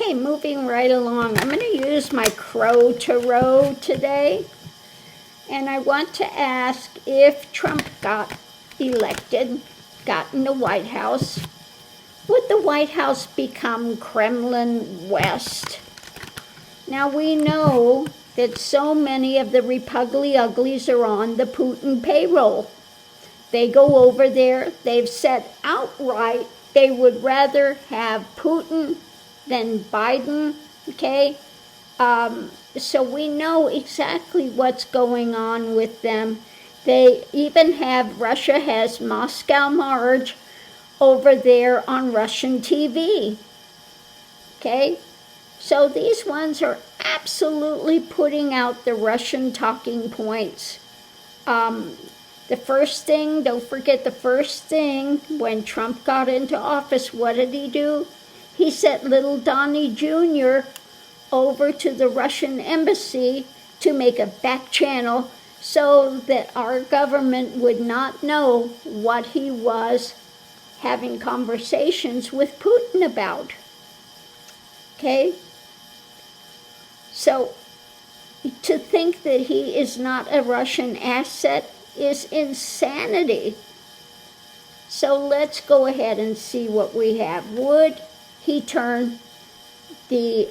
Okay, moving right along. I'm going to use my Crow Tarot today. And I want to ask, if Trump got elected, got in the White House, would the White House become Kremlin West? Now we know that so many of the Repugly Uglies are on the Putin payroll. They go over there, they've said outright they would rather have Putin than Biden, okay? So we know exactly what's going on with them. They even have, Russia has Moscow March over there on Russian TV, okay? So these ones are absolutely putting out the Russian talking points. The first thing, don't forget the first thing, when Trump got into office, what did he do? He sent little Donnie Jr. over to the Russian embassy to make a back channel so that our government would not know what he was having conversations with Putin about. Okay? So, to think that he is not a Russian asset is insanity. So let's go ahead and see what we have. Would he turn the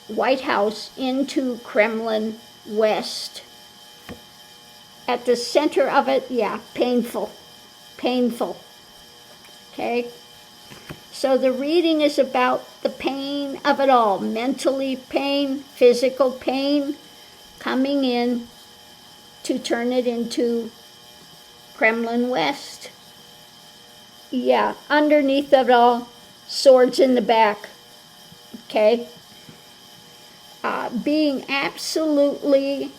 White House into Kremlin West? At the center of it, yeah, painful. Painful. Okay? So the reading is about the pain of it all. Mentally pain, physical pain, coming in to turn it into Kremlin West. Yeah, underneath of it all, swords in the back. Okay? Being absolutely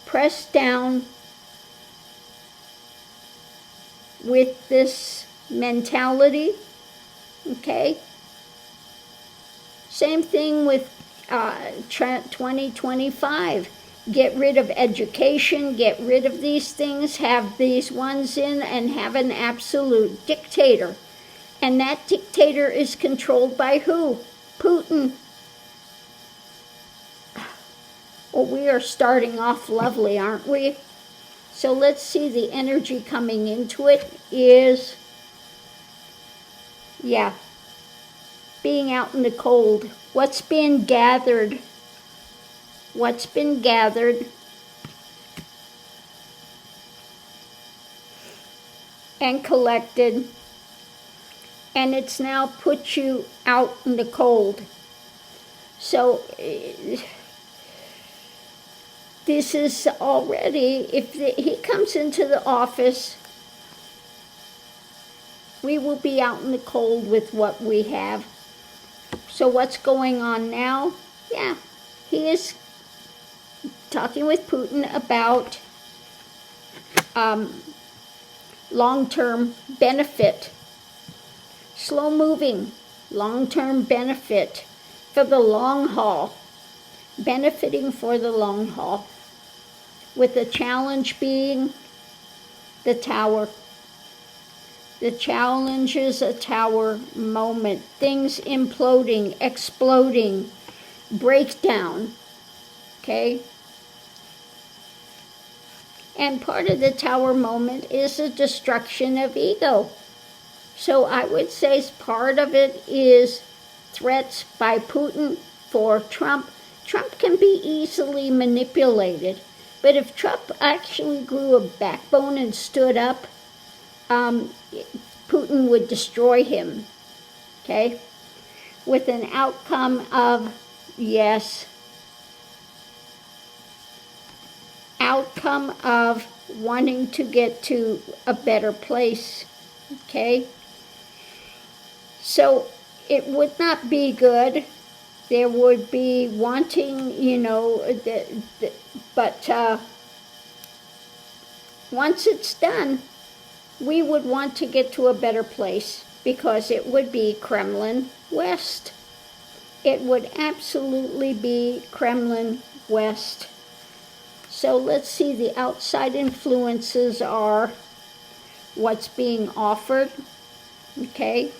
pressed down with this mentality. Okay? Same thing with 2025. Get rid of education, get rid of these things, have these ones in, and have an absolute dictator. And that dictator is controlled by who? Putin. Well, we are starting off lovely, aren't we? So let's see, the energy coming into it is, yeah, being out in the cold. What's being gathered? What's been gathered and collected, and it's now put you out in the cold. So this is already, if he comes into the office, we will be out in the cold with what we have. So what's going on now? Yeah, he is talking with Putin about long-term benefit, slow-moving, long-term benefit for the long haul, benefiting for the long haul, with the challenge being the tower. The challenge is a tower moment, things imploding, exploding, breakdown, okay? And part of the tower moment is the destruction of ego. So I would say part of it is threats by Putin for Trump. Trump can be easily manipulated. But if Trump actually grew a backbone and stood up, Putin would destroy him, okay? With an outcome of, yes, outcome of wanting to get to a better place, okay? So it would not be good. There would be wanting, but once it's done, we would want to get to a better place because it would be Kremlin West. It would absolutely be Kremlin West. So let's see, the outside influences are what's being offered, okay?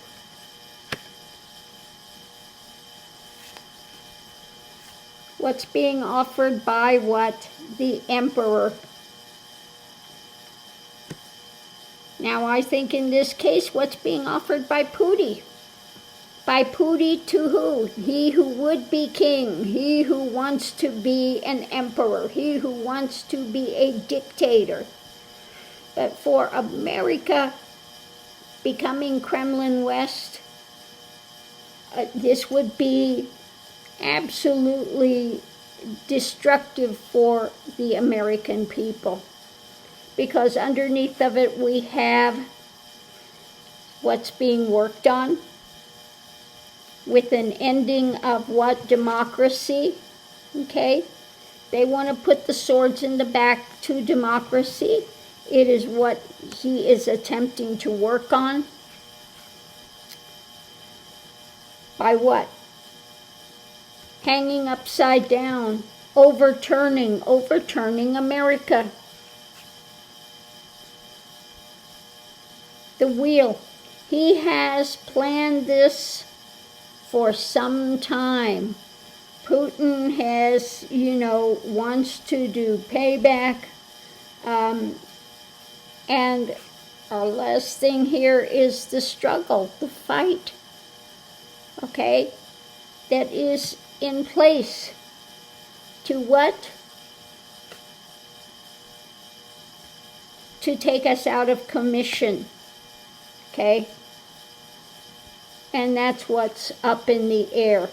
What's being offered by what? The emperor. Now I think in this case, what's being offered by Putin? By Putin to who? He who would be king, he who wants to be an emperor, he who wants to be a dictator. But for America becoming Kremlin West, this would be absolutely destructive for the American people, because underneath of it we have what's being worked on with an ending of what? Democracy. Okay? They want to put the swords in the back to democracy. It is what he is attempting to work on. By what? Hanging upside down, overturning America. The wheel. He has planned this for some time. Putin has, wants to do payback. And our last thing here is the struggle, the fight, okay, that is in place to what? To take us out of commission, okay? And that's what's up in the air.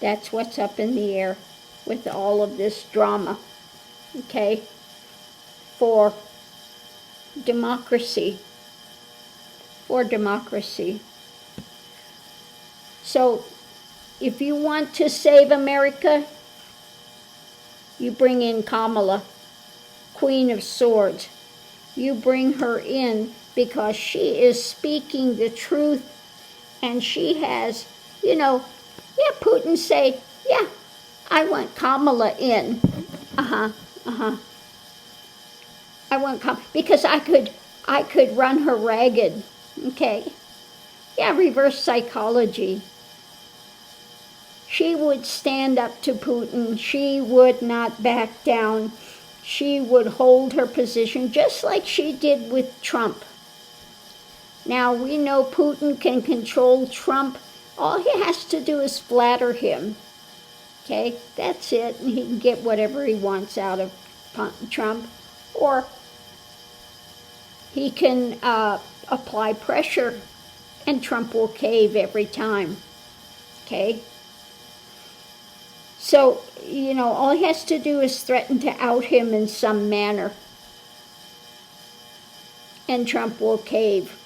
That's what's up in the air with all of this drama, okay, for democracy. So if you want to save America, you bring in Kamala, Queen of Swords. You bring her in because she is speaking the truth, and she has, Putin say, yeah, I want Kamala in. I want Kamala, because I could run her ragged, okay? Yeah, reverse psychology. She would stand up to Putin. She would not back down. She would hold her position just like she did with Trump. Now, we know Putin can control Trump. All he has to do is flatter him. Okay, that's it. And he can get whatever he wants out of Trump. Or he can apply pressure, and Trump will cave every time. Okay? So, all he has to do is threaten to out him in some manner, and Trump will cave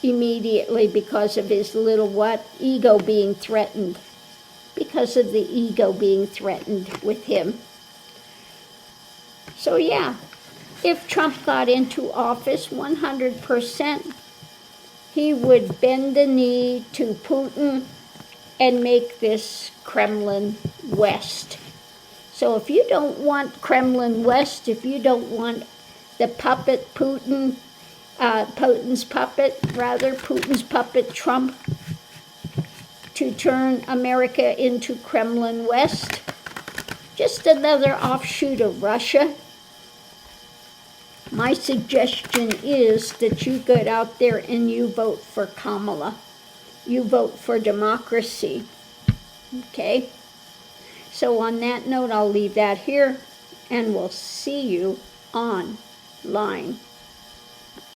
immediately because of his little what? Ego being threatened. Because of the ego being threatened with him. So yeah, if Trump got into office 100%, he would bend the knee to Putin and make this Kremlin West. So if you don't want Kremlin West, if you don't want the puppet Putin, Putin's puppet Trump, to turn America into Kremlin West, just another offshoot of Russia, my suggestion is that you get out there and you vote for Kamala. You vote for democracy. Okay? So on that note, I'll leave that here, and we'll see you online.